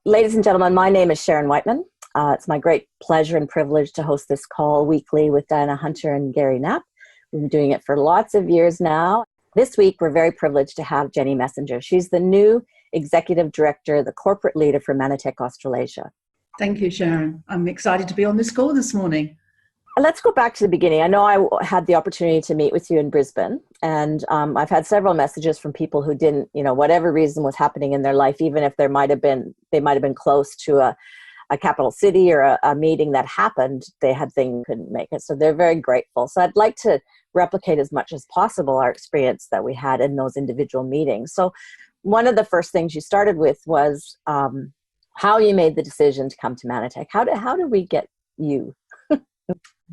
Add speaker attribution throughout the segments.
Speaker 1: Ladies and gentlemen, my name is Sharon Whiteman. It's my great pleasure and privilege to host this call weekly with Diana Hunter and Gary Knapp. We've been doing it for lots of years now. This week, we're very privileged to have Jenny Messenger. She's the new Executive Director, the Corporate Leader for Manatech Australasia.
Speaker 2: Thank you, Sharon. I'm excited to be on this call this morning.
Speaker 1: Let's go back to the beginning. I know I had the opportunity to meet with you in Brisbane, and I've had several messages from people who didn't, whatever reason was happening in their life, even if they might have been close to a capital city or a meeting that happened, they had things couldn't make it. So they're very grateful. So I'd like to replicate as much as possible our experience that we had in those individual meetings. So one of the first things you started with was how you made the decision to come to Manatech. How did we get you?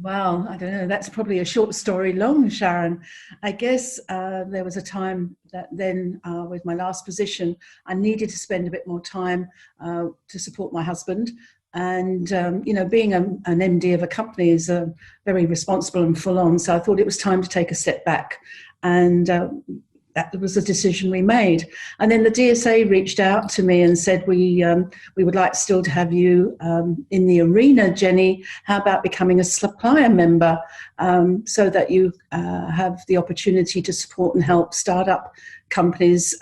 Speaker 2: Well, I don't know. That's probably a short story long, Sharon. I guess there was a time that then with my last position, I needed to spend a bit more time to support my husband. And, being an MD of a company is very responsible and full on. So I thought it was time to take a step back. And that was a decision we made. And then the DSA reached out to me and said, we would like still to have you in the arena, Jenny. How about becoming a supplier member so that you have the opportunity to support and help startup companies,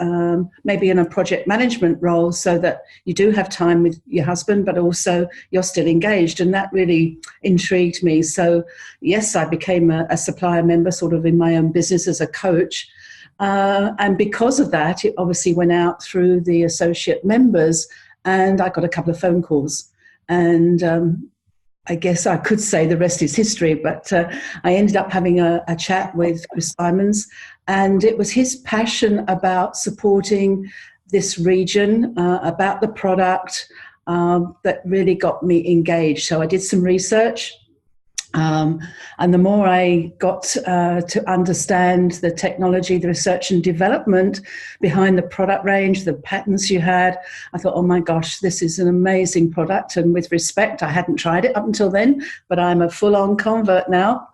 Speaker 2: maybe in a project management role, so that you do have time with your husband, but also you're still engaged. And that really intrigued me. So yes, I became a supplier member sort of in my own business as a coach. And because of that, it obviously went out through the associate members, and I got a couple of phone calls. And I guess I could say the rest is history, but I ended up having a chat with Chris Simons, and it was his passion about supporting this region, about the product, that really got me engaged. So I did some research. And the more I got to understand the technology, the research and development behind the product range, the patents you had, I thought, oh my gosh, this is an amazing product. And with respect, I hadn't tried it up until then, but I'm a full-on convert now.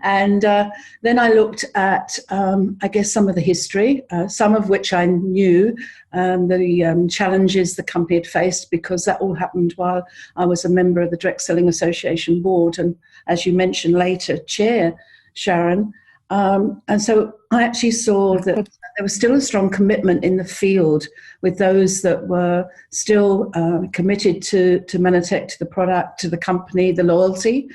Speaker 2: And then I looked at, I guess, some of the history, some of which I knew, the challenges the company had faced, because that all happened while I was a member of the Direct Selling Association board, and as you mentioned later, chair, Sharon. And so I actually saw that there was still a strong commitment in the field with those that were still committed to Manatech, to the product, to the company, the loyalty.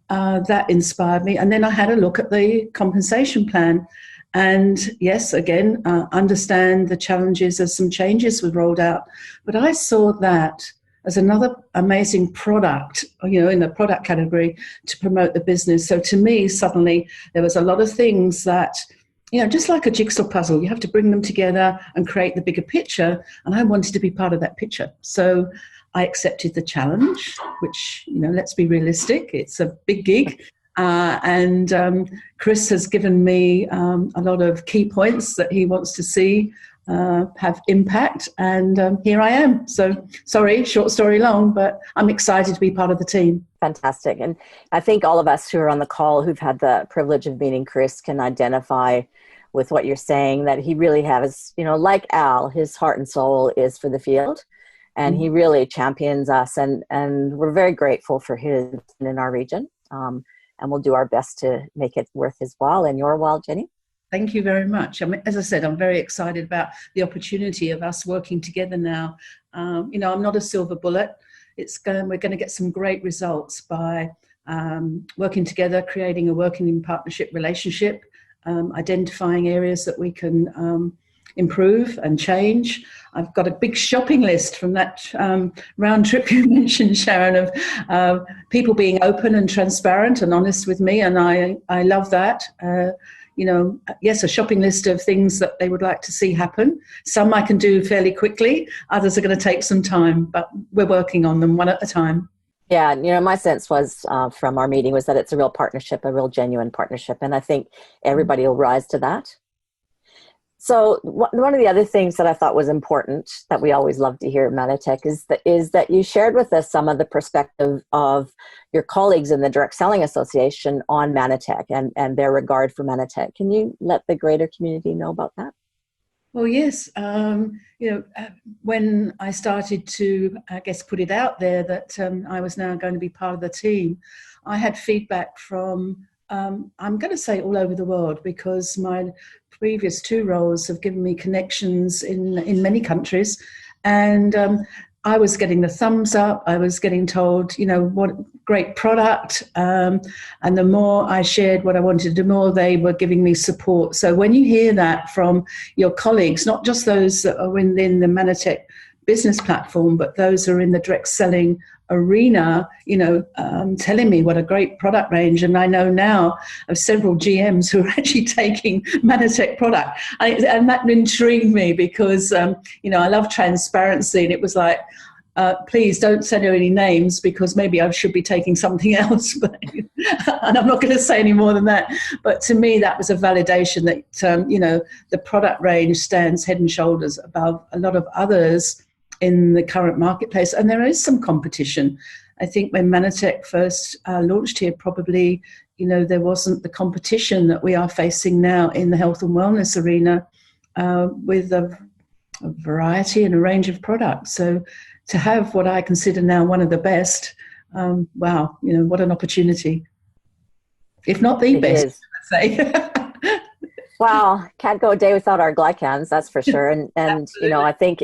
Speaker 2: That inspired me. And then I had a look at the compensation plan. And yes, again, understand the challenges as some changes were rolled out. But I saw that as another amazing product, in the product category to promote the business. So to me, suddenly there was a lot of things that, just like a jigsaw puzzle, you have to bring them together and create the bigger picture. And I wanted to be part of that picture. So I accepted the challenge, which, let's be realistic, it's a big gig. And Chris has given me a lot of key points that he wants to see have impact. And here I am. So sorry, short story long, but I'm excited to be part of the team.
Speaker 1: Fantastic. And I think all of us who are on the call who've had the privilege of meeting Chris can identify with what you're saying, that he really has, like Al, his heart and soul is for the field. And he really champions us. And we're very grateful for his in our region. And we'll do our best to make it worth his while and your while, Jenny.
Speaker 2: Thank you very much. I mean, as I said, I'm very excited about the opportunity of us working together now. I'm not a silver bullet. We're going to get some great results by working together, creating a working in partnership relationship, identifying areas that we can improve and change. I've got a big shopping list from that round trip you mentioned, Sharon, of people being open and transparent and honest with me, and I love that. Yes, a shopping list of things that they would like to see happen. Some I can do fairly quickly, others are going to take some time, but we're working on them one at a time.
Speaker 1: Yeah, my sense was from our meeting was that it's a real partnership, a real genuine partnership, and I think everybody will rise to that. So one of the other things that I thought was important that we always love to hear at Manatech is that you shared with us some of the perspective of your colleagues in the Direct Selling Association on Manatech and their regard for Manatech. Can you let the greater community know about that?
Speaker 2: Well, yes. When I started to, I guess, put it out there that I was now going to be part of the team, I had feedback from, I'm going to say all over the world, because my previous two roles have given me connections in many countries. And I was getting the thumbs up. I was getting told, what great product. And the more I shared what I wanted to do, more they were giving me support. So when you hear that from your colleagues, not just those that are within the Manatech business platform, but those who are in the direct selling arena, telling me what a great product range. And I know now of several GMs who are actually taking Manatech product. And that intrigued me because, I love transparency. And it was like, please don't send her any names because maybe I should be taking something else. And I'm not going to say any more than that. But to me, that was a validation that, the product range stands head and shoulders above a lot of others in the current marketplace. And there is some competition. I think when Manatech first launched here, probably, there wasn't the competition that we are facing now in the health and wellness arena with a variety and a range of products. So to have what I consider now one of the best, wow, what an opportunity. If not the best, I'd say.
Speaker 1: Wow, can't go a day without our glycans, that's for sure. And I think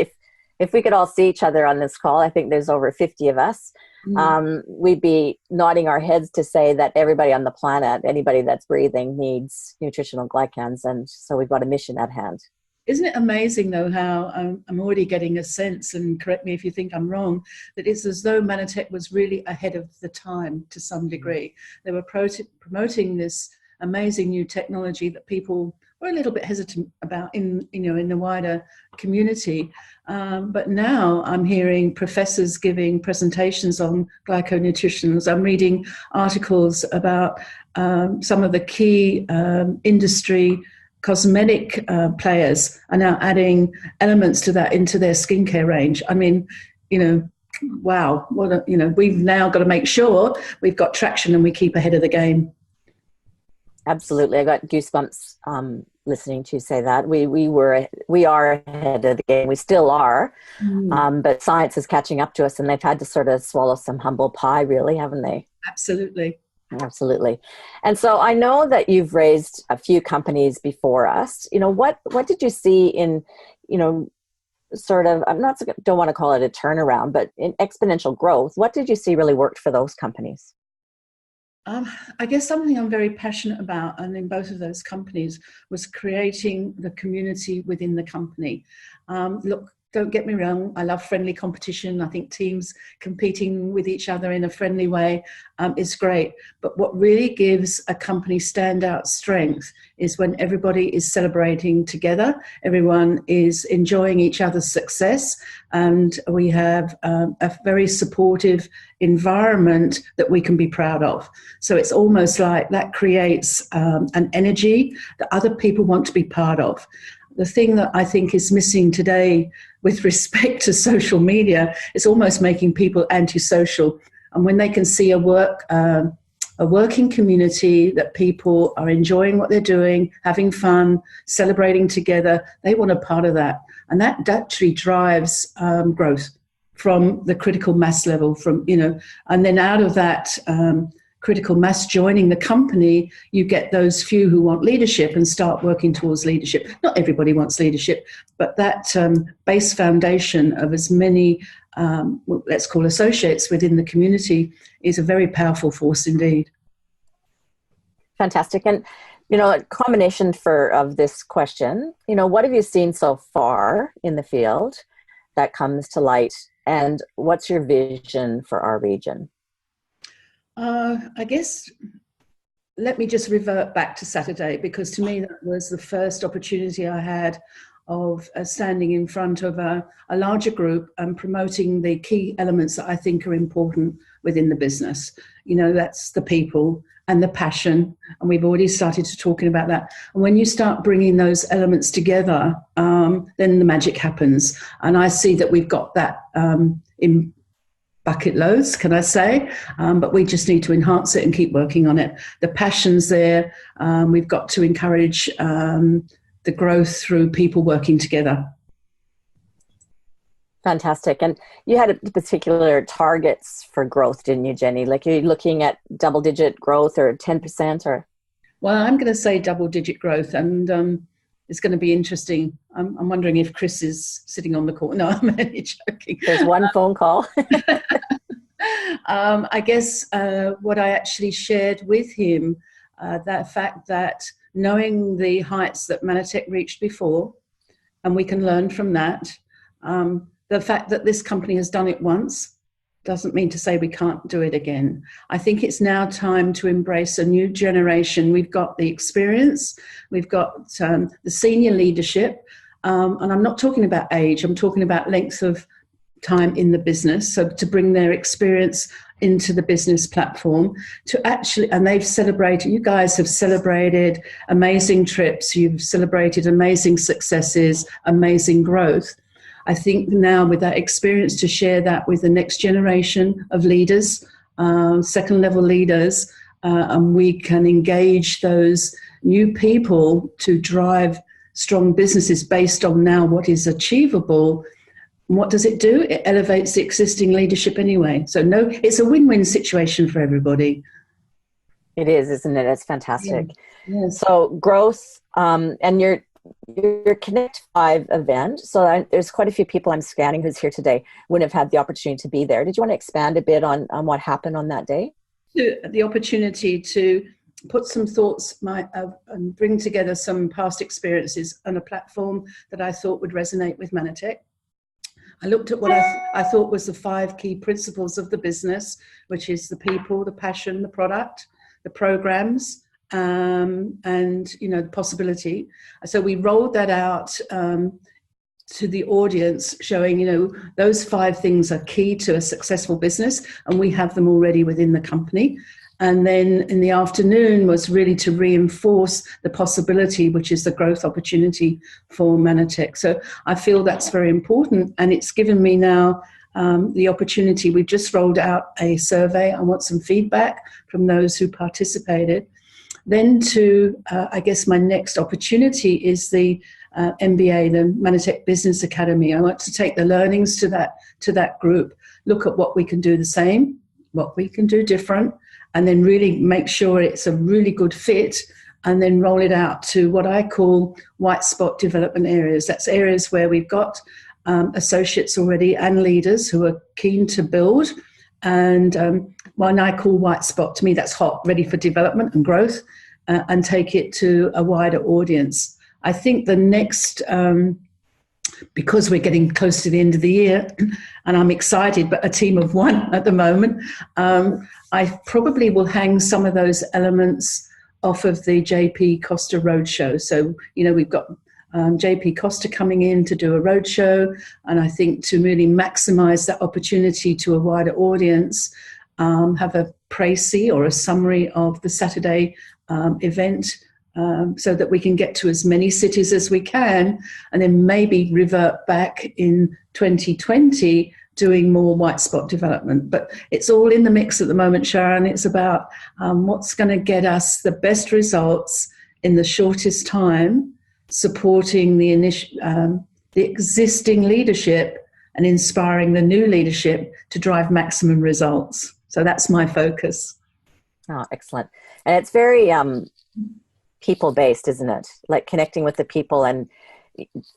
Speaker 1: if we could all see each other on this call, I think there's over 50 of us, we'd be nodding our heads to say that everybody on the planet, anybody that's breathing, needs nutritional glycans. And so we've got a mission at hand.
Speaker 2: Isn't it amazing, though, how I'm already getting a sense, and correct me if you think I'm wrong, that it's as though Manatech was really ahead of the time to some degree. They were promoting this amazing new technology that people were a little bit hesitant about in the wider community. But now I'm hearing professors giving presentations on glyconutritionals. I'm reading articles about some of the key industry cosmetic players are now adding elements to that into their skincare range. I mean, wow, we've now got to make sure we've got traction and we keep ahead of the game.
Speaker 1: Absolutely. I got goosebumps listening to you say that. We are ahead of the game. We still are. But science is catching up to us, and they've had to sort of swallow some humble pie, really, haven't they?
Speaker 2: Absolutely.
Speaker 1: Absolutely. And so I know that you've raised a few companies before us. What did you see in, sort of, don't want to call it a turnaround, but in exponential growth? What did you see really worked for those companies?
Speaker 2: I guess something I'm very passionate about, and in both of those companies, was creating the community within the company. Look, don't get me wrong, I love friendly competition. I think teams competing with each other in a friendly way is great. But what really gives a company standout strength is when everybody is celebrating together, everyone is enjoying each other's success, and we have a very supportive environment that we can be proud of. So it's almost like that creates an energy that other people want to be part of. The thing that I think is missing today with respect to social media is almost making people antisocial. And when they can see a working community that people are enjoying what they're doing, having fun, celebrating together, they want a part of that. And that actually drives growth from the critical mass level, and then out of that critical mass joining the company, you get those few who want leadership and start working towards leadership. Not everybody wants leadership, but that base foundation of as many, let's call associates within the community, is a very powerful force indeed.
Speaker 1: Fantastic. And, a combination of this question, what have you seen so far in the field that comes to light, and what's your vision for our region?
Speaker 2: I guess let me just revert back to Saturday, because to me that was the first opportunity I had of standing in front of a larger group and promoting the key elements that I think are important within the business. That's the people and the passion, and we've already started to talking about that. And when you start bringing those elements together, then the magic happens. And I see that we've got that in bucket loads, can I say? But we just need to enhance it and keep working on it. The passion's there. We've got to encourage the growth through people working together.
Speaker 1: Fantastic. And you had particular targets for growth, didn't you, Jenny? Like, you're looking at double-digit growth or 10% or?
Speaker 2: Well, I'm going to say double-digit growth, and it's going to be interesting. I'm wondering if Chris is sitting on the call. No, I'm only joking.
Speaker 1: There's one phone call.
Speaker 2: I guess what I actually shared with him, that fact that knowing the heights that Manatech reached before, and we can learn from that, the fact that this company has done it once doesn't mean to say we can't do it again. I think it's now time to embrace a new generation. We've got the experience, we've got the senior leadership, and I'm not talking about age, I'm talking about length of time in the business, so to bring their experience into the business platform to actually, and they've celebrated, you guys have celebrated amazing trips, you've celebrated amazing successes, amazing growth. I think now with that experience to share that with the next generation of leaders, second level leaders, and we can engage those new people to drive strong businesses based on now what is achievable. What does it do? It elevates the existing leadership anyway. So no, it's a win-win situation for everybody.
Speaker 1: It is, isn't it? It's fantastic.
Speaker 2: Yeah. Yes.
Speaker 1: So growth, and your Connect 5 event. So there's quite a few people I'm scanning who's here today wouldn't have had the opportunity to be there. Did you want to expand a bit on what happened on that day?
Speaker 2: The opportunity to put some thoughts and bring together some past experiences on a platform that I thought would resonate with Manatech. I looked at what I thought was the 5 key principles of the business, which is the people, the passion, the product, the programs, and the possibility. So we rolled that out to the audience, showing those 5 things are key to a successful business, and we have them already within the company. And then in the afternoon was really to reinforce the possibility, which is the growth opportunity for Manatech. So I feel that's very important, and it's given me now the opportunity. We've just rolled out a survey. I want some feedback from those who participated. Then I guess my next opportunity is the MBA, the Manatech Business Academy. I want to take the learnings to that group, look at what we can do the same, what we can do different, and then really make sure it's a really good fit, and then roll it out to what I call white spot development areas. That's areas where we've got associates already and leaders who are keen to build. And when I call white spot, to me that's hot, ready for development and growth, and take it to a wider audience. I think the next, because we're getting close to the end of the year, and I'm excited, but a team of 1 at the moment, I probably will hang some of those elements off of the JP Costa Roadshow. So, we've got JP Costa coming in to do a roadshow, and I think to really maximise that opportunity to a wider audience, have a précis or a summary of the Saturday event, so that we can get to as many cities as we can, and then maybe revert back in 2020 doing more white spot development. But it's all in the mix at the moment, Sharon. It's about what's going to get us the best results in the shortest time, supporting the existing leadership and inspiring the new leadership to drive maximum results. So that's my focus.
Speaker 1: Oh, excellent. And it's very people-based, isn't it? Like connecting with the people, and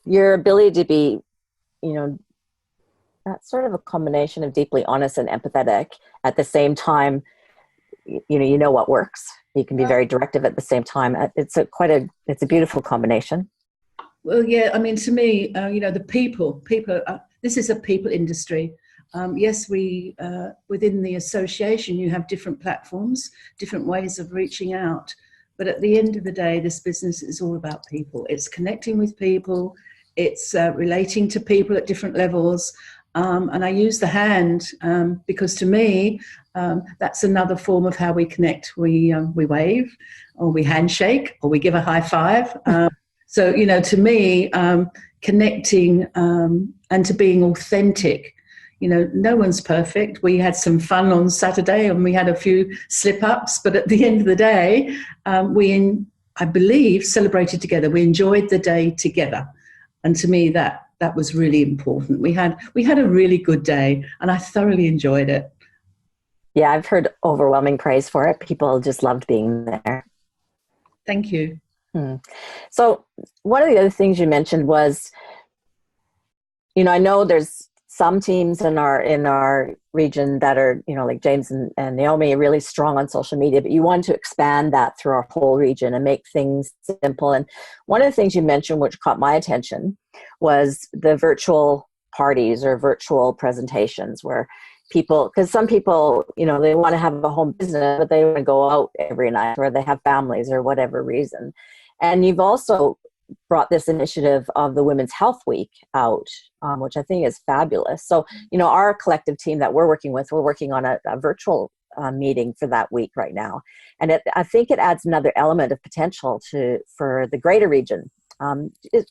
Speaker 1: your ability to be, that's sort of a combination of deeply honest and empathetic at the same time. You know what works. You can be very directive at the same time. It's a beautiful combination.
Speaker 2: Well, yeah, I mean, to me, the people, this is a people industry. Yes, we, within the association, you have different platforms, different ways of reaching out. But at the end of the day, this business is all about people. It's connecting with people. It's relating to people at different levels. And I use the hand because to me, that's another form of how we connect. We wave, or we handshake, or we give a high five. So, to me, connecting and to being authentic. No one's perfect. We had some fun on Saturday and we had a few slip-ups, but at the end of the day, we I believe, celebrated together. We enjoyed the day together. And to me, that was really important. We had a really good day, and I thoroughly enjoyed it.
Speaker 1: Yeah, I've heard overwhelming praise for it. People just loved being there.
Speaker 2: Thank you.
Speaker 1: So one of the other things you mentioned was, I know there's some teams in our region that are, like James and Naomi, are really strong on social media, but you want to expand that through our whole region and make things simple. And one of the things you mentioned, which caught my attention, was the virtual parties or virtual presentations where people, because some people, they want to have a home business, but they want to go out every night, or they have families or whatever reason. And you've also brought this initiative of the Women's Health Week out, which I think is fabulous. So, our collective team that we're working with, we're working on a virtual meeting for that week right now. And I think it adds another element of potential for the greater region.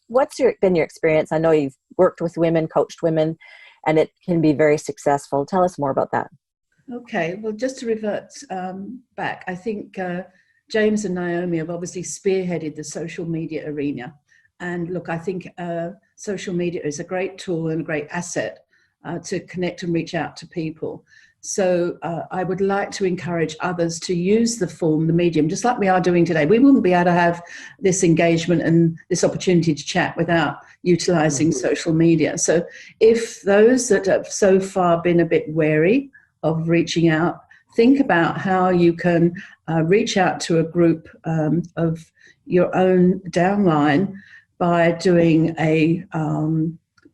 Speaker 1: What's been your experience? I know you've worked with women, coached women, and it can be very successful. Tell us more about that.
Speaker 2: Okay, well, just to revert back, I think James and Naomi have obviously spearheaded the social media arena. And look, I think social media is a great tool and a great asset to connect and reach out to people. So I would like to encourage others to use the medium, just like we are doing today. We wouldn't be able to have this engagement and this opportunity to chat without utilizing social media. So if those that have so far been a bit wary of reaching out, think about how you can reach out to a group of your own downline by doing a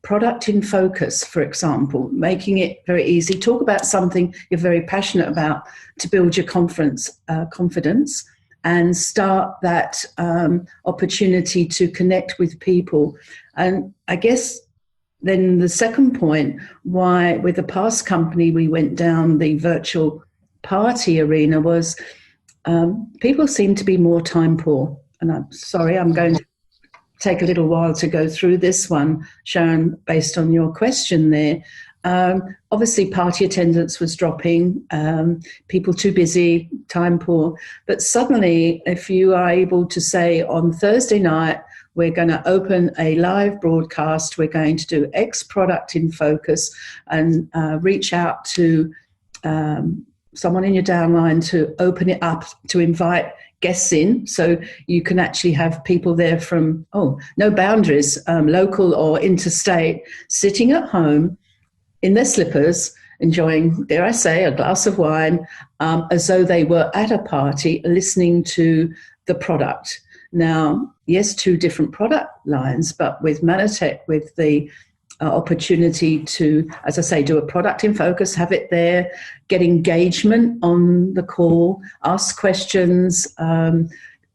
Speaker 2: product in focus, for example, making it very easy. Talk about something you're very passionate about to build your confidence and start that opportunity to connect with people. And I guess then the second point, why with the past company we went down the virtual party arena, was people seem to be more time poor. And I'm sorry, I'm going to take a little while to go through this one, Sharon, based on your question there. Obviously, party attendance was dropping, people too busy, time poor. But suddenly, if you are able to say on Thursday night, we're going to open a live broadcast, we're going to do X product in focus, and reach out to someone in your downline to open it up, to invite guests in, so you can actually have people there from, no boundaries, local or interstate, sitting at home in their slippers, enjoying, dare I say, a glass of wine, as though they were at a party listening to the product. Now, yes, two different product lines, but with Manatech, with the opportunity to, as I say, do a product in focus, have it there, get engagement on the call, ask questions,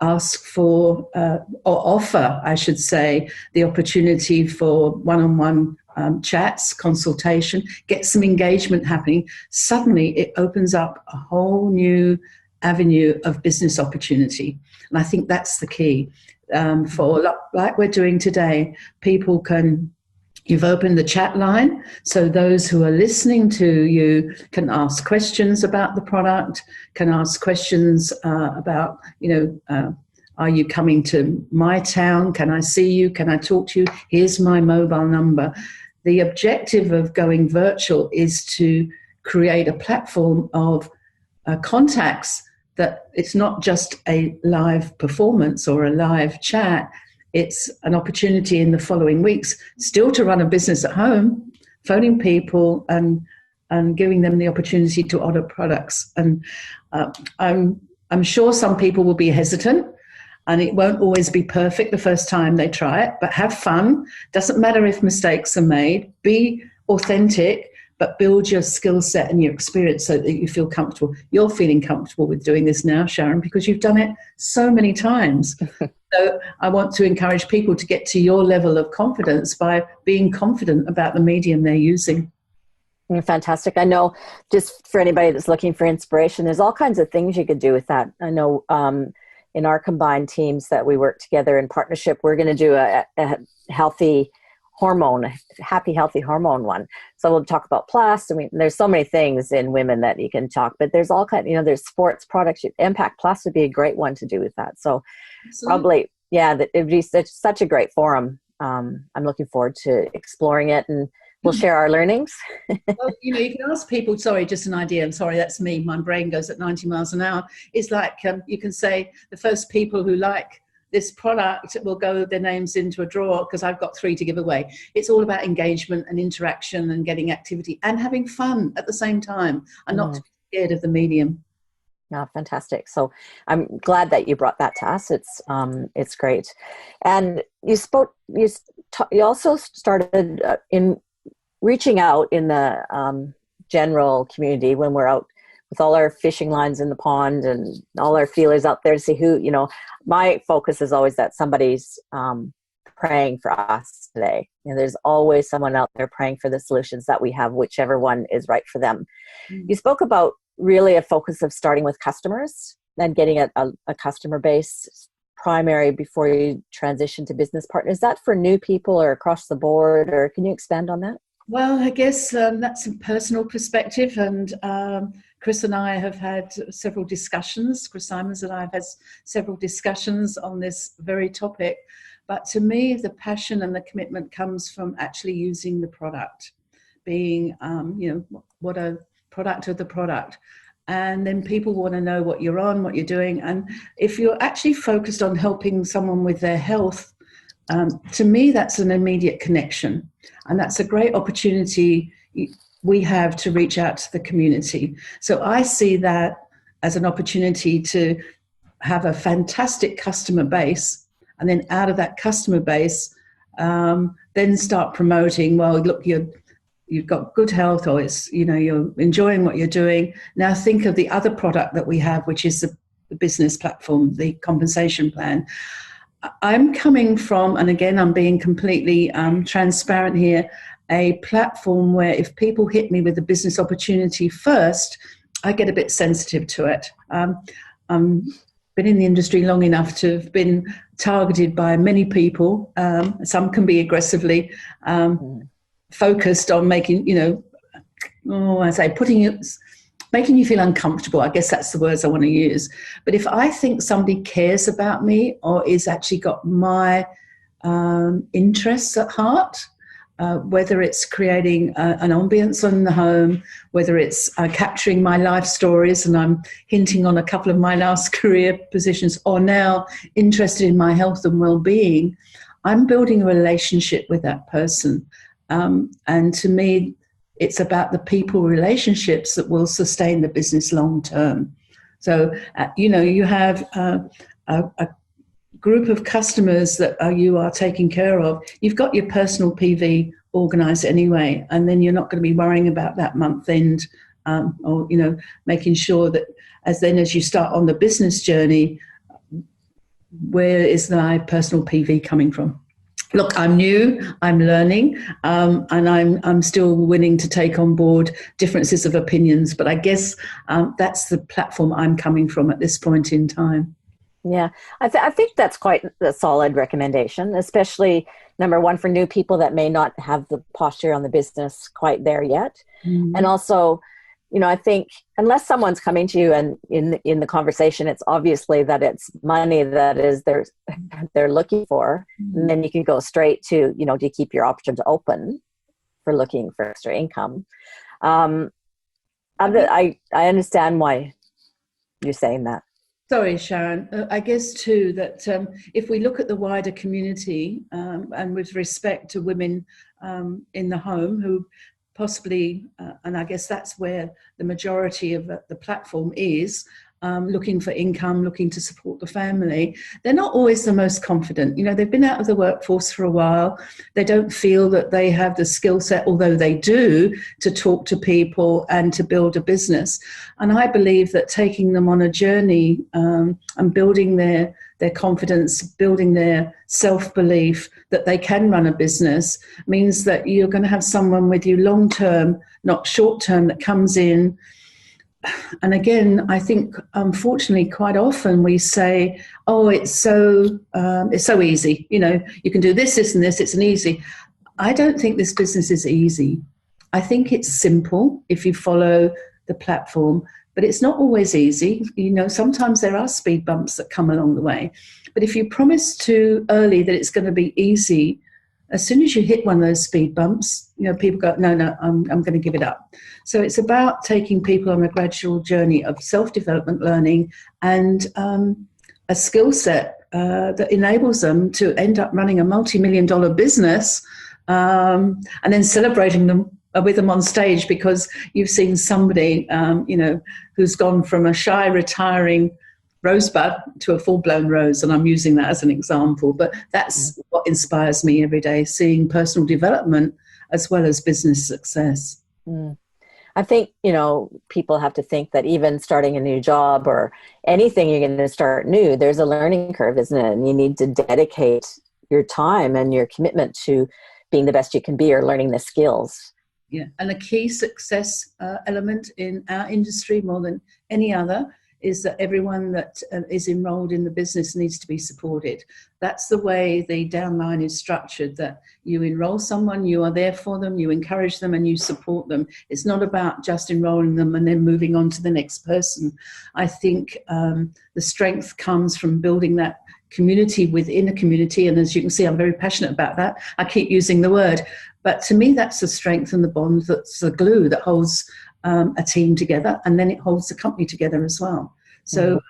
Speaker 2: ask for, or offer, I should say, the opportunity for one-on-one chats, consultation, get some engagement happening. Suddenly it opens up a whole new avenue of business opportunity. And I think that's the key. For like we're doing today, people can, you've opened the chat line, so those who are listening to you can ask questions about the product, can ask questions about, are you coming to my town? Can I see you? Can I talk to you? Here's my mobile number. The objective of going virtual is to create a platform of contacts, that it's not just a live performance or a live chat. It's an opportunity in the following weeks still to run a business at home, phoning people and giving them the opportunity to order products. And I'm sure some people will be hesitant, and it won't always be perfect the first time they try it, but have fun. Doesn't matter if mistakes are made. Be authentic, but build your skill set and your experience so that you feel comfortable. You're feeling comfortable with doing this now, Sharon, because you've done it so many times. So I want to encourage people to get to your level of confidence by being confident about the medium they're using.
Speaker 1: Fantastic. I know, just for anybody that's looking for inspiration, there's all kinds of things you could do with that. I know in our combined teams that we work together in partnership, we're going to do a healthy hormone, happy, healthy hormone one. So we'll talk about plus. I mean, there's so many things in women that you can talk, but there's all kind, there's sports products. Impact Plus would be a great one to do with that. So probably, yeah, that it'd be such a great forum. I'm looking forward to exploring it, and we'll share our learnings.
Speaker 2: Well, you can ask people, sorry, just an idea. I'm sorry, that's me. My brain goes at 90 miles an hour. It's like you can say the first people who like this product will go their names into a drawer because I've got 3 to give away. It's all about engagement and interaction and getting activity and having fun at the same time, and not to be scared of the medium.
Speaker 1: Oh, fantastic. So I'm glad that you brought that to us. It's great. And you also started in reaching out in the general community when we're out with all our fishing lines in the pond and all our feelers out there to see who, my focus is always that somebody's praying for us today. There's always someone out there praying for the solutions that we have, whichever one is right for them. You spoke about really a focus of starting with customers and getting a customer base primary before you transition to business partners. Is that for new people or across the board, or can you expand on that?
Speaker 2: Well, I guess that's a personal perspective, and Chris and I have had several discussions. Chris Simons and I have had several discussions on this very topic. But to me, the passion and the commitment comes from actually using the product, being, what a product of the product. And then people want to know what you're on, what you're doing. And if you're actually focused on helping someone with their health, to me, that's an immediate connection. And that's a great opportunity we have to reach out to the community. So I see that as an opportunity to have a fantastic customer base, and then out of that customer base, then start promoting, well, look, you've got good health, or you're enjoying what you're doing. Now think of the other product that we have, which is the business platform, the compensation plan. I'm coming from, and again, I'm being completely transparent here, a platform where if people hit me with a business opportunity first, I get a bit sensitive to it. Been in the industry long enough to have been targeted by many people. Some can be aggressively focused on making, making you feel uncomfortable. I guess that's the words I want to use. But if I think somebody cares about me or is actually got my interests at heart, whether it's creating an ambience in the home, whether it's capturing my life stories, and I'm hinting on a couple of my last career positions, or now interested in my health and well-being, I'm building a relationship with that person. And to me, it's about the people relationships that will sustain the business long term. So, you have a group of customers that you are taking care of. You've got your personal PV organised anyway, and then you're not going to be worrying about that month end, or making sure that as you start on the business journey, where is my personal PV coming from? Look, I'm new, I'm learning, and I'm still willing to take on board differences of opinions. But I guess that's the platform I'm coming from at this point in time.
Speaker 1: Yeah, I think that's quite a solid recommendation, especially number one for new people that may not have the posture on the business quite there yet. Mm-hmm. And also, I think unless someone's coming to you and in the conversation, it's obviously that it's money that is they're looking for. Mm-hmm. And then you can go straight to, do you keep your options open for looking for extra income? I understand why you're saying that.
Speaker 2: Sorry, Sharon. I guess too that if we look at the wider community and with respect to women in the home who possibly, and I guess that's where the majority of the platform is, looking for income, looking to support the family, they're not always the most confident. They've been out of the workforce for a while. They don't feel that they have the skill set, although they do, to talk to people and to build a business. And I believe that taking them on a journey and building their confidence, building their self-belief that they can run a business means that you're going to have someone with you long-term, not short-term, that comes in. And again, I think, unfortunately, quite often we say, "Oh, it's so easy. You can do this, this, and this. It's an easy." I don't think this business is easy. I think it's simple if you follow the platform, but it's not always easy. You know, sometimes there are speed bumps that come along the way. But if you promise too early that it's going to be easy, as soon as you hit one of those speed bumps, you know, people go, no, I'm going to give it up. So it's about taking people on a gradual journey of self-development learning and a skill set that enables them to end up running a multi-million-dollar business and then celebrating them with them on stage because you've seen somebody, you know, who's gone from a shy, retiring rosebud to a full-blown rose, and I'm using that as an example. But that's what inspires me every day, seeing personal development as well as business success.
Speaker 1: I think, you know, people have to think that even starting a new job or anything you're going to start new, there's a learning curve, isn't it? And you need to dedicate your time and your commitment to being the best you can be or learning the skills.
Speaker 2: Yeah, and a key success element in our industry more than any other is that everyone that is enrolled in the business needs to be supported. That's the way the downline is structured, that you enroll someone, you are there for them, you encourage them and you support them. It's not about just enrolling them and then moving on to the next person. I think the strength comes from building that community within a community. And as you can see, I'm very passionate about that. I keep using the word. But to me, that's the strength and the bond, that's the glue that holds a team together, and then it holds the company together as well. So,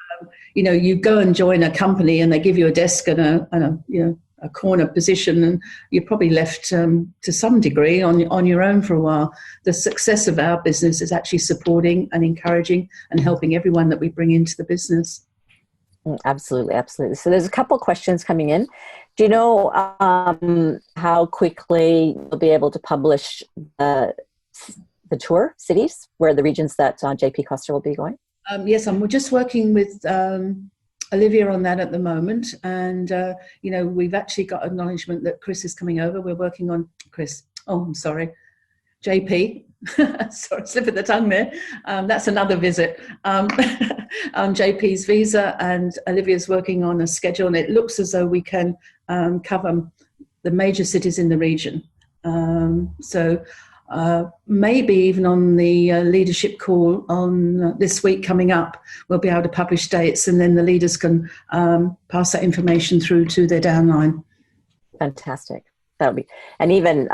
Speaker 2: you know, you go and join a company and they give you a desk and a corner position, and you're probably left to some degree on your own for a while. The success of our business is actually supporting and encouraging and helping everyone that we bring into the business.
Speaker 1: Absolutely, absolutely. So there's a couple questions coming in. Do you know how quickly you'll be able to publish the tour cities, where the regions that JP Costa will be going?
Speaker 2: Yes, we're just working with Olivia on that at the moment. And, you know, we've actually got acknowledgement that Chris is coming over. We're working on Chris. Oh, I'm sorry. JP. Sorry, slip of the tongue there. That's another visit. JP's visa, and Olivia's working on a schedule, and it looks as though we can cover the major cities in the region. So maybe even on the leadership call on this week coming up, we'll be able to publish dates, and then the leaders can pass that information through to their downline.
Speaker 1: Fantastic. That'll be, and even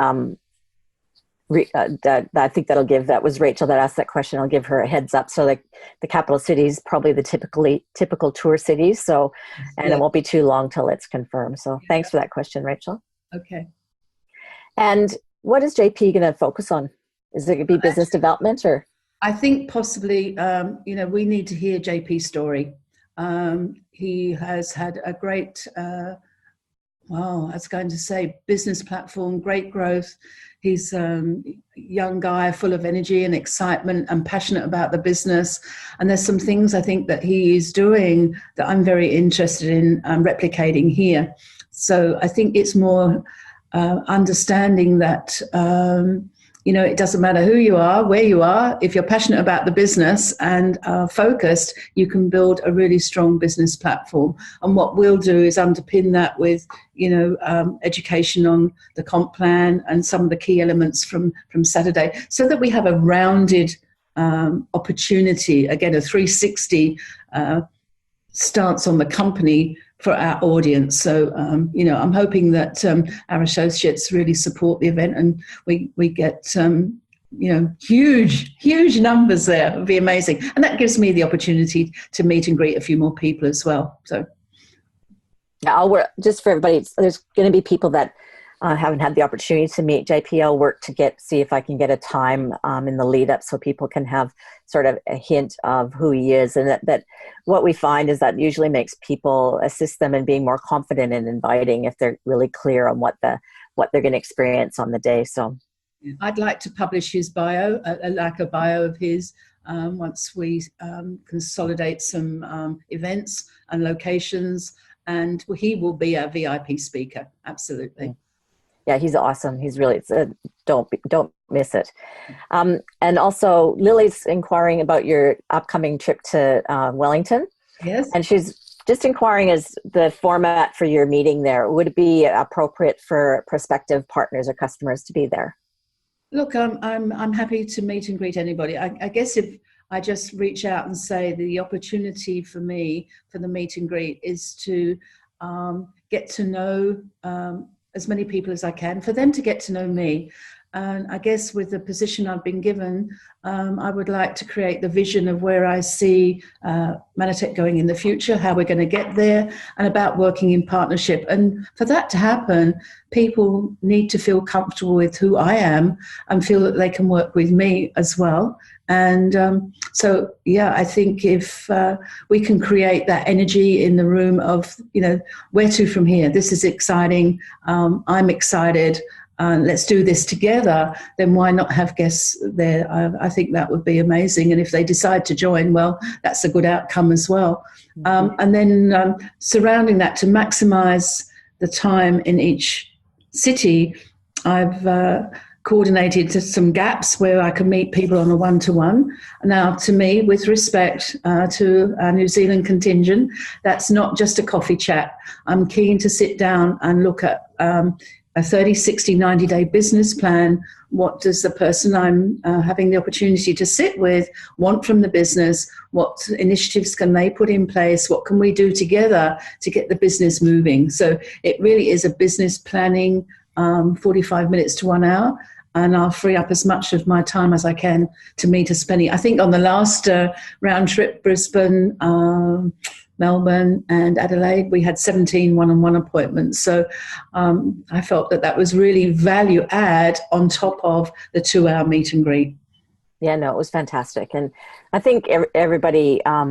Speaker 1: I think that'll give, that was Rachel that asked that question. I'll give her a heads up. So like the capital cities, probably the typical tour cities. So, and It won't be too long till it's confirmed. So thanks for that question, Rachel.
Speaker 2: Okay.
Speaker 1: And what is JP going to focus on? Is it going to be business development or?
Speaker 2: I think possibly, you know, we need to hear JP's story. He has had a great, I was going to say business platform, great growth. He's a young guy full of energy and excitement and passionate about the business. And there's some things I think that he is doing that I'm very interested in replicating here. So I think it's more understanding that, you know, it doesn't matter who you are, where you are. If you're passionate about the business and focused, you can build a really strong business platform. And what we'll do is underpin that with, you know, education on the comp plan and some of the key elements from Saturday, so that we have a rounded opportunity, again, a 360 stance on the company for our audience. So, you know, I'm hoping that our associates really support the event and we get, you know, huge numbers there. It would be amazing. And that gives me the opportunity to meet and greet a few more people as well. So,
Speaker 1: yeah, I'll work, just for everybody, there's going to be people that haven't had the opportunity to meet JP. I'll work to see if I can get a time in the lead up so people can have sort of a hint of who he is. And that what we find is that usually makes people assist them in being more confident in inviting if they're really clear on what they're going to experience on the day. So
Speaker 2: I'd like to publish his bio, like a bio of his, once we consolidate some events and locations, and he will be our VIP speaker. Absolutely.
Speaker 1: Yeah, he's awesome. He's really, don't miss it. And also Lily's inquiring about your upcoming trip to Wellington.
Speaker 2: Yes.
Speaker 1: And she's Just inquiring, is the format for your meeting there, would it be appropriate for prospective partners or customers to be there?
Speaker 2: Look, I'm happy to meet and greet anybody. I guess if I just reach out and say the opportunity for me for the meet and greet is to get to know as many people as I can, for them to get to know me. And I guess with the position I've been given, I would like to create the vision of where I see Manatech going in the future, how we're going to get there, and about working in partnership. And for that to happen, people need to feel comfortable with who I am and feel that they can work with me as well. And so, yeah, I think if we can create that energy in the room of, where to from here? This is exciting. I'm excited. Let's do this together, then why not have guests there? I think that would be amazing. And if they decide to join, well, that's a good outcome as well. And then surrounding that to maximize the time in each city, I've coordinated some gaps where I can meet people on a one-to-one. Now, to me, with respect to our New Zealand contingent, that's not just a coffee chat. I'm keen to sit down and look at a 30, 60, 90-day business plan. What does the person I'm having the opportunity to sit with want from the business? What initiatives can they put in place? What can we do together to get the business moving? So it really is a business planning, 45 minutes to 1 hour, and I'll free up as much of my time as I can to meet as many. I think on the last round trip, Brisbane, Melbourne and Adelaide, we had 17 one-on-one appointments. So I felt that was really value add on top of the 2-hour meet and greet.
Speaker 1: Yeah, no, it was fantastic. And I think everybody, I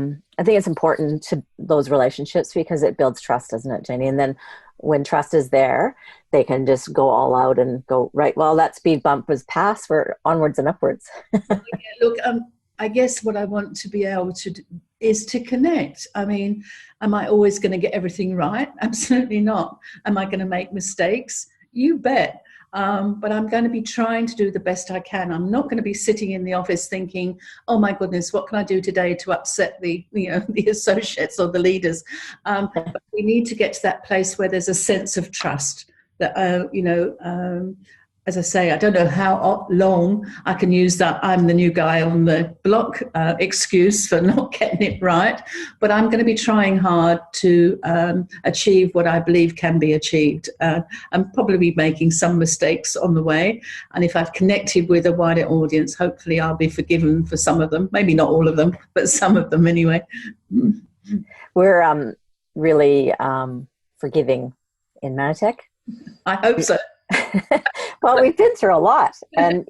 Speaker 1: think it's important to those relationships because it builds trust, doesn't it, Jenny? And then when trust is there, they can just go all out and go, right, well, that speed bump was passed, we're onwards and upwards.
Speaker 2: Look, I guess what I want to be able to do is to connect. I mean, am I always going to get everything right? Absolutely not. Am I going to make mistakes? You bet. But I'm going to be trying to do the best I can. I'm not going to be sitting in the office thinking, oh my goodness, what can I do today to upset the associates or the leaders? But we need to get to that place where there's a sense of trust that, as I say, I don't know how long I can use that I'm the new guy on the block excuse for not getting it right, but I'm going to be trying hard to achieve what I believe can be achieved. I'm probably making some mistakes on the way, and if I've connected with a wider audience, hopefully I'll be forgiven for some of them, maybe not all of them, but some of them anyway.
Speaker 1: We're really forgiving in Manatech.
Speaker 2: I hope so.
Speaker 1: Well, we've been through a lot, and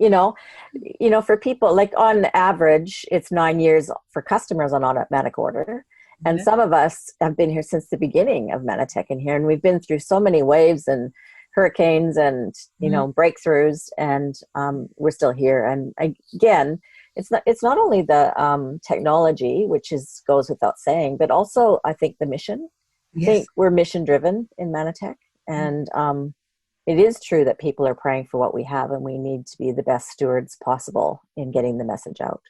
Speaker 1: for people, like on average, it's 9 years for customers on automatic order, and some of us have been here since the beginning of Manatech in here, and we've been through so many waves and hurricanes and breakthroughs, and we're still here. And again, it's not only the technology, which goes without saying, but also I think the mission. Yes. I think we're mission driven in Manatech, and it is true that people are praying for what we have, and we need to be the best stewards possible in getting the message out.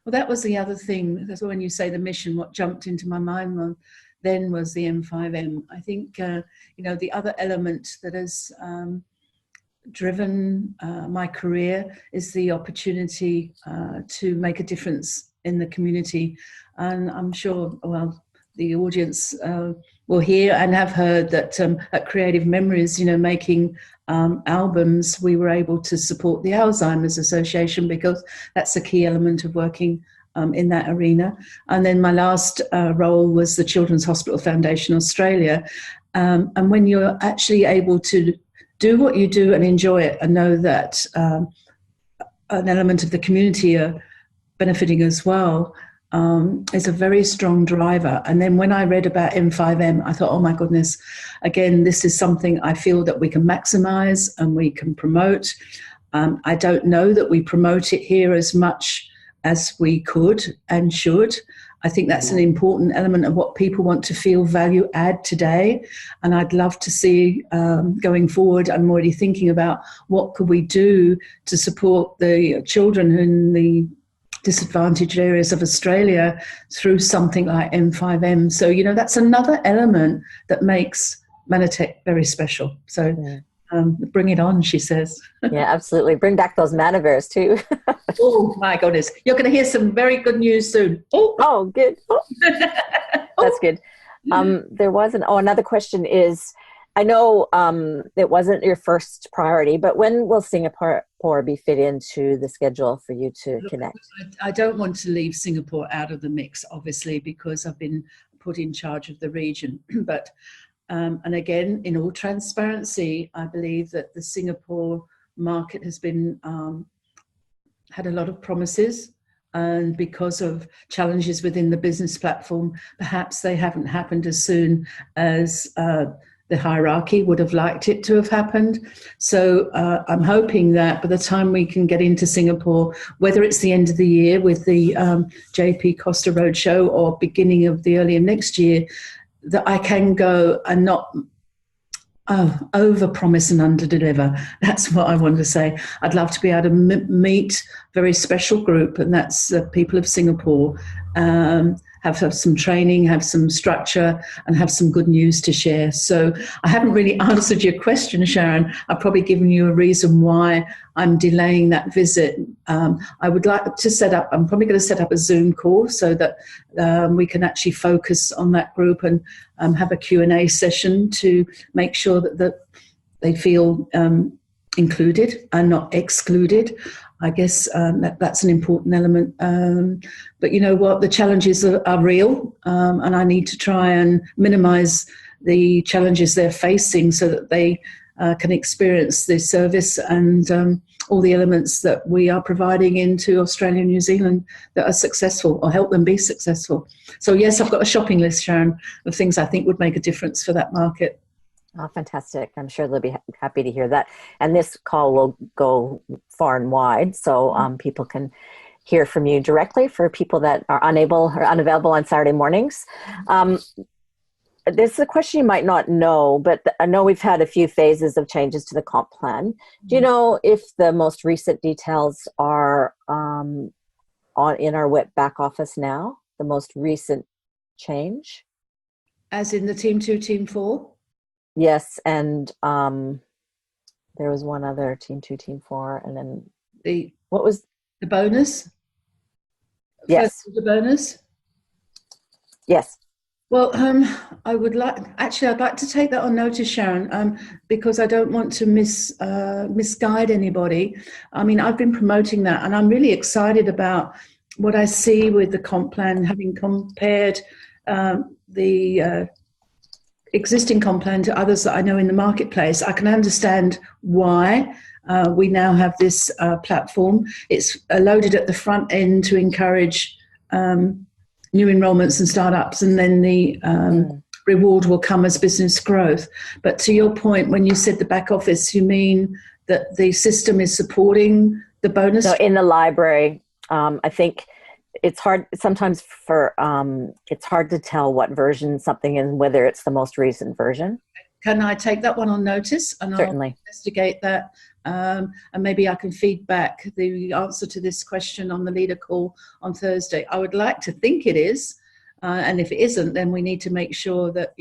Speaker 2: Well, that was the other thing. That's when you say the mission, what jumped into my mind then was the M5M. I think, the other element that has driven my career is the opportunity to make a difference in the community. And I'm sure, the audience will hear and have heard that at Creative Memories, making albums, we were able to support the Alzheimer's Association because that's a key element of working in that arena. And then my last role was the Children's Hospital Foundation Australia. And when you're actually able to do what you do and enjoy it and know that an element of the community are benefiting as well, is a very strong driver. And then when I read about M5M, I thought, oh my goodness, again, this is something I feel that we can maximize and we can promote. I don't know that we promote it here as much as we could and should. I think that's an important element of what people want to feel value add today. And I'd love to see going forward, I'm already thinking about what could we do to support the children in the disadvantaged areas of Australia through something like M5M. So, that's another element that makes Manatech very special. So bring it on, she says.
Speaker 1: Yeah, absolutely. Bring back those Manavers too.
Speaker 2: Oh, my goodness. You're going to hear some very good news soon.
Speaker 1: Oh, good. Oh. That's good. There was another question is, I know it wasn't your first priority, but when will Singapore be fit into the schedule for you to connect?
Speaker 2: I don't want to leave Singapore out of the mix, obviously, because I've been put in charge of the region. But, and again, in all transparency, I believe that the Singapore market has been had a lot of promises. And because of challenges within the business platform, perhaps they haven't happened as soon as the hierarchy would have liked it to have happened. So I'm hoping that by the time we can get into Singapore, whether it's the end of the year with the JP Costa Roadshow or beginning of the earlier next year, that I can go and not over promise and under deliver. That's what I want to say. I'd love to be able to meet a very special group, and that's the people of Singapore, have some training, have some structure, and have some good news to share. So I haven't really answered your question, Sharon. I've probably given you a reason why I'm delaying that visit. I would like to I'm probably going to set up a Zoom call so that we can actually focus on that group and have a Q&A session to make sure that they feel included and not excluded. I guess that's an important element. But you know what? The challenges are real, and I need to try and minimise the challenges they're facing so that they can experience the service and all the elements that we are providing into Australia and New Zealand that are successful, or help them be successful. So yes, I've got a shopping list, Sharon, of things I think would make a difference for that market.
Speaker 1: Oh, fantastic. I'm sure they'll be happy to hear that. And this call will go far and wide, so people can hear from you directly for people that are unable or unavailable on Saturday mornings. This is a question you might not know, but I know we've had a few phases of changes to the comp plan. Do you know if the most recent details are in our back office now, the most recent change?
Speaker 2: As in the Team 2, Team 4?
Speaker 1: Yes, and there was one other Team 2, Team 4, and then what was
Speaker 2: the bonus?
Speaker 1: Yes,
Speaker 2: the bonus.
Speaker 1: Yes.
Speaker 2: Well, I'd like to take that on notice, Sharon, because I don't want to misguide anybody. I mean, I've been promoting that, and I'm really excited about what I see with the comp plan, having compared the existing comp plan to others that I know in the marketplace. I can understand why we now have this platform. It's loaded at the front end to encourage new enrollments and startups, and then the reward will come as business growth. But to your point, when you said the back office, you mean that the system is supporting the bonus?
Speaker 1: So in the library, I think it's hard sometimes it's hard to tell what version something is, whether it's the most recent version.
Speaker 2: Can I take that one on notice? And
Speaker 1: certainly.
Speaker 2: I'll investigate that. And maybe I can feed back the answer to this question on the leader call on Thursday. I would like to think it is. And if it isn't, then we need to make sure that,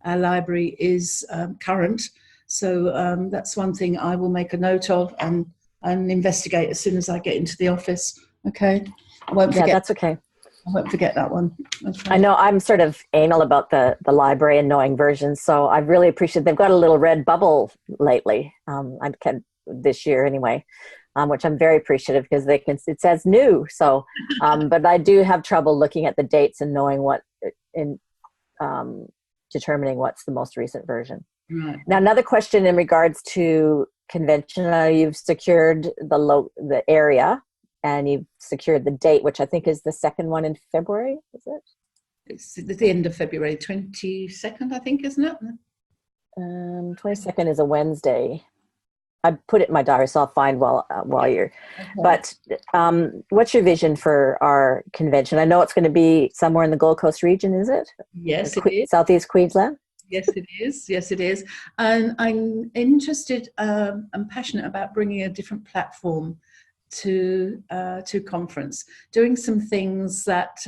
Speaker 2: our library is current. So that's one thing I will make a note of and investigate as soon as I get into the office. Okay. I won't forget.
Speaker 1: Yeah, that's okay.
Speaker 2: I won't forget that one. Okay.
Speaker 1: I know I'm sort of anal about the library and knowing versions, so I really appreciate they've got a little red bubble lately. This year anyway, which I'm very appreciative because it says new. So, but I do have trouble looking at the dates and knowing determining what's the most recent version.
Speaker 2: Right.
Speaker 1: Now, another question in regards to convention. You've secured the area. And you've secured the date, which I think is the second one in February, is it?
Speaker 2: It's at the end of February, 22nd, I think, isn't it?
Speaker 1: 22nd is a Wednesday. I put it in my diary, so I'll find while you're. Okay. But what's your vision for our convention? I know it's going to be somewhere in the Gold Coast region, is it?
Speaker 2: Yes, it is.
Speaker 1: Southeast Queensland?
Speaker 2: Yes, it is. Yes, it is. And I'm interested and passionate about bringing a different platform to conference, doing some things that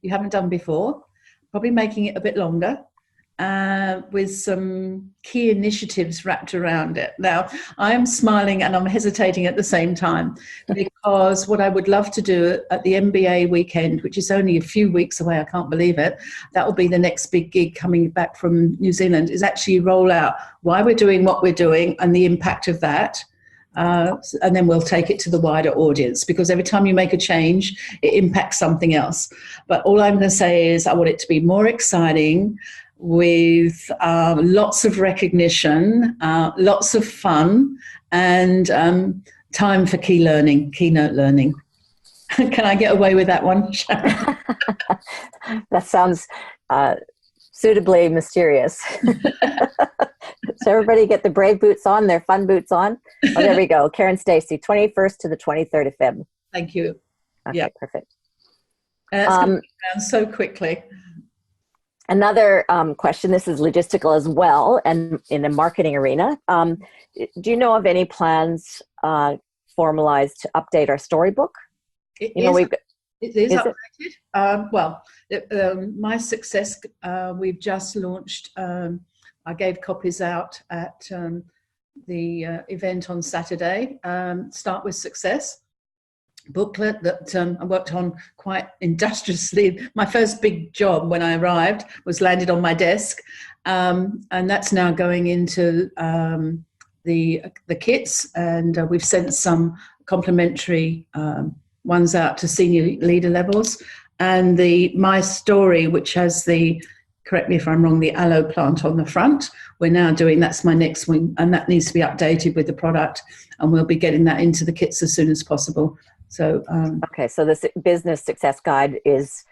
Speaker 2: you haven't done before, probably making it a bit longer, with some key initiatives wrapped around it. Now, I am smiling and I'm hesitating at the same time, because what I would love to do at the MBA weekend, which is only a few weeks away, I can't believe it, that will be the next big gig coming back from New Zealand, is actually roll out why we're doing what we're doing and the impact of that. And then we'll take it to the wider audience, because every time you make a change, it impacts something else. But all I'm going to say is I want it to be more exciting, with lots of recognition, lots of fun, and time for keynote learning. Can I get away with that one, Sharon?
Speaker 1: That sounds suitably mysterious. So everybody get the brave boots on, their fun boots on. Oh, there we go. Karen Stacy, 21st to the 23rd of Feb.
Speaker 2: Thank you.
Speaker 1: Okay, yeah. Perfect.
Speaker 2: It's going around so quickly.
Speaker 1: Another question, this is logistical as well, and in the marketing arena. Do you know of any plans formalized to update our storybook?
Speaker 2: It is updated. My success, we've just launched, I gave copies out at the event on Saturday, Start With Success booklet that I worked on quite industriously. My first big job when I arrived was landed on my desk, and that's now going into the kits, and we've sent some complimentary ones out to senior leader levels. And my story, which has the, correct me if I'm wrong, the aloe plant on the front, we're now doing, that's my next one, and that needs to be updated with the product, and we'll be getting that into the kits as soon as possible. So
Speaker 1: okay, so this business success guide is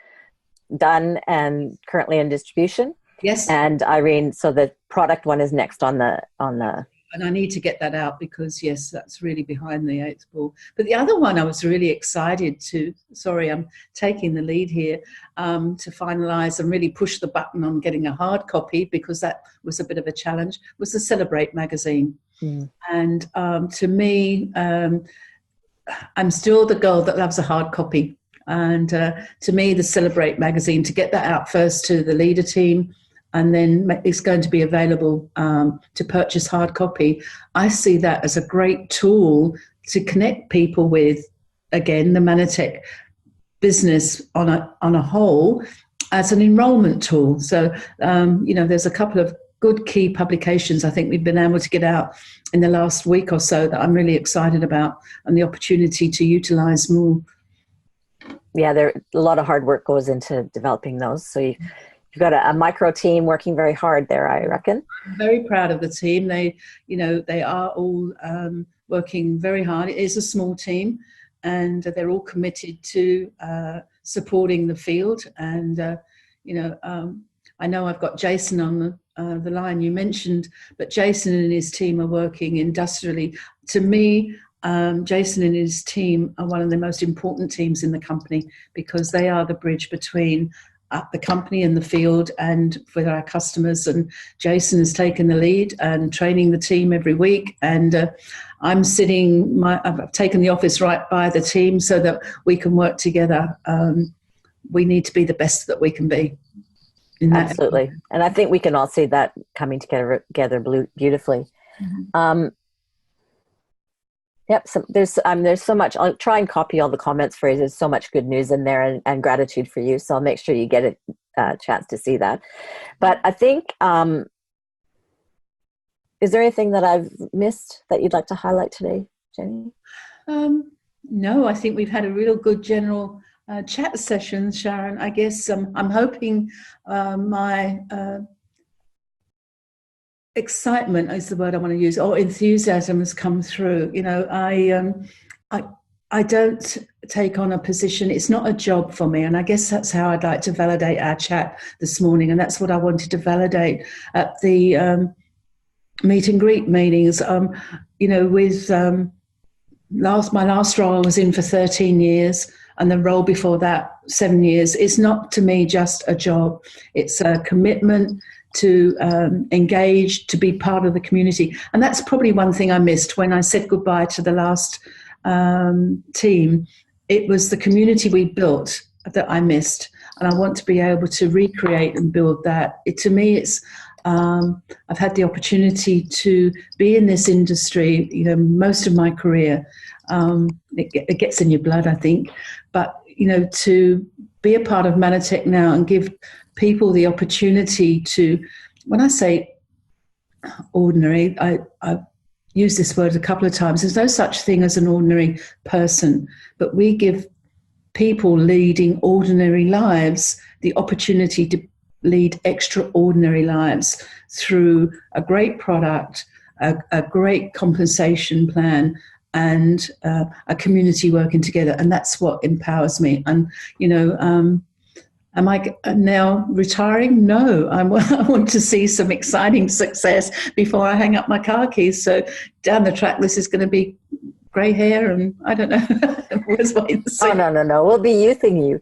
Speaker 1: done and currently in distribution.
Speaker 2: Yes.
Speaker 1: And Irene, so the product one is next on the.
Speaker 2: And I need to get that out, because yes, that's really behind the eighth ball. But the other one I was really excited to. Sorry, I'm taking the lead here, to finalise and really push the button on getting a hard copy, because that was a bit of a challenge. Was the Celebrate magazine, and to me. I'm still the girl that loves a hard copy. And to me, the Celebrate magazine, to get that out first to the leader team, and then it's going to be available to purchase hard copy. I see that as a great tool to connect people with, again, the Manatech business on a whole, as an enrollment tool. So, there's a couple of good key publications I think we've been able to get out in the last week or so that I'm really excited about, and the opportunity to utilize more.
Speaker 1: Yeah, a lot of hard work goes into developing those. So you've got a micro team working very hard there, I reckon.
Speaker 2: I'm very proud of the team. They are all working very hard. It is a small team, and they're all committed to supporting the field. And, I know I've got Jason on the line you mentioned, but Jason and his team are working industrially. To me, Jason and his team are one of the most important teams in the company, because they are the bridge between the company and the field and with our customers. And Jason has taken the lead and training the team every week. And I've taken the office right by the team so that we can work together. We need to be the best that we can be.
Speaker 1: Absolutely. And I think we can all see that coming together beautifully. Mm-hmm. Yep. So there's so much. I'll try and copy all the comments for you. There's so much good news in there, and gratitude for you. So I'll make sure you get a chance to see that. But I think, is there anything that I've missed that you'd like to highlight today, Jenny?
Speaker 2: No, I think we've had a real good general chat session, Sharon. I guess I'm hoping my excitement is the word I want to use, or enthusiasm, has come through. I don't take on a position. It's not a job for me, and I guess that's how I'd like to validate our chat this morning, and that's what I wanted to validate at the meet and greet meetings. With my last role I was in for 13 years. And the role before that, 7 years. It's not, to me, just a job. It's a commitment to engage, to be part of the community. And that's probably one thing I missed when I said goodbye to the last team, it was the community we built that I missed. And I want to be able to recreate and build that. To me, it's I've had the opportunity to be in this industry, most of my career. It gets in your blood, I think. But, to be a part of Manatech now and give people the opportunity to, when I say ordinary, I've used this word a couple of times. There's no such thing as an ordinary person, but we give people leading ordinary lives the opportunity to lead extraordinary lives through a great product, a great compensation plan, and a community working together. And that's what empowers me. And, am I now retiring? No, I want to see some exciting success before I hang up my car keys. So down the track, this is going to be grey hair and I don't know.
Speaker 1: Oh, no. We'll be youthing you.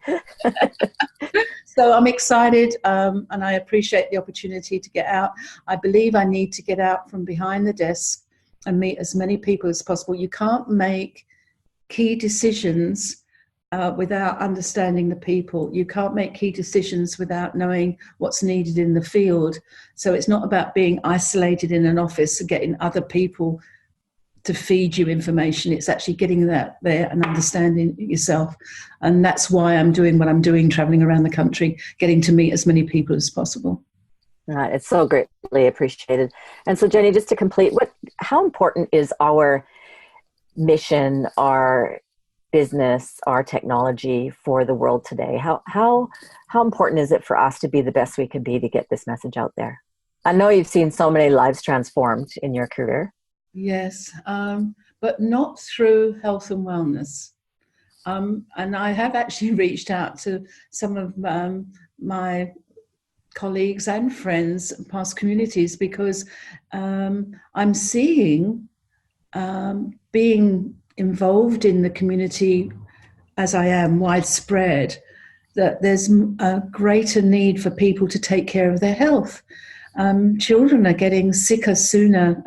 Speaker 2: So I'm excited and I appreciate the opportunity to get out. I believe I need to get out from behind the desk and meet as many people as possible. You can't make key decisions without understanding the people. You can't make key decisions without knowing what's needed in the field. So it's not about being isolated in an office and getting other people to feed you information. It's actually getting that there and understanding it yourself. And that's why I'm doing what I'm doing, traveling around the country, getting to meet as many people as possible.
Speaker 1: It's so greatly appreciated. And so, Jenny, just to complete, how important is our mission, our business, our technology for the world today? How important is it for us to be the best we can be to get this message out there? I know you've seen so many lives transformed in your career.
Speaker 2: Yes, but not through health and wellness. And I have actually reached out to some of my colleagues and friends, past communities, because I'm seeing being involved in the community as I am widespread, that there's a greater need for people to take care of their health. Children are getting sicker sooner.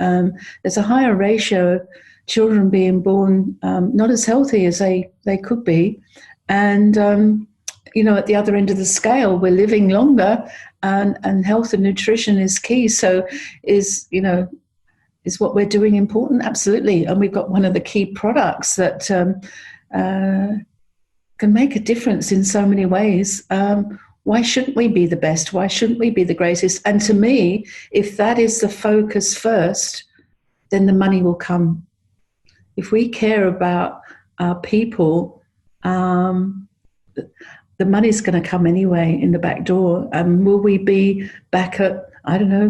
Speaker 2: There's a higher ratio of children being born not as healthy as they could be. And, at the other end of the scale, we're living longer and health and nutrition is key. So is what we're doing important? Absolutely. And we've got one of the key products that can make a difference in so many ways. Why shouldn't we be the best? Why shouldn't we be the greatest? And to me, if that is the focus first, then the money will come. If we care about our people, the money's going to come anyway in the back door. Will we be back at,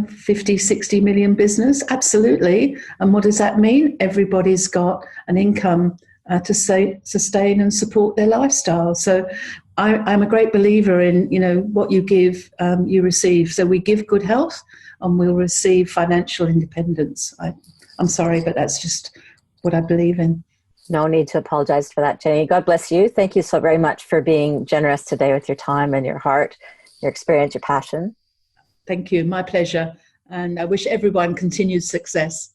Speaker 2: 50, 60 million business? Absolutely. And what does that mean? Everybody's got an income to sustain and support their lifestyle. So I'm a great believer in, what you give, you receive. So we give good health and we'll receive financial independence. I'm sorry, but that's just what I believe in.
Speaker 1: No need to apologize for that, Jenny. God bless you. Thank you so very much for being generous today with your time and your heart, your experience, your passion.
Speaker 2: Thank you. My pleasure. And I wish everyone continued success.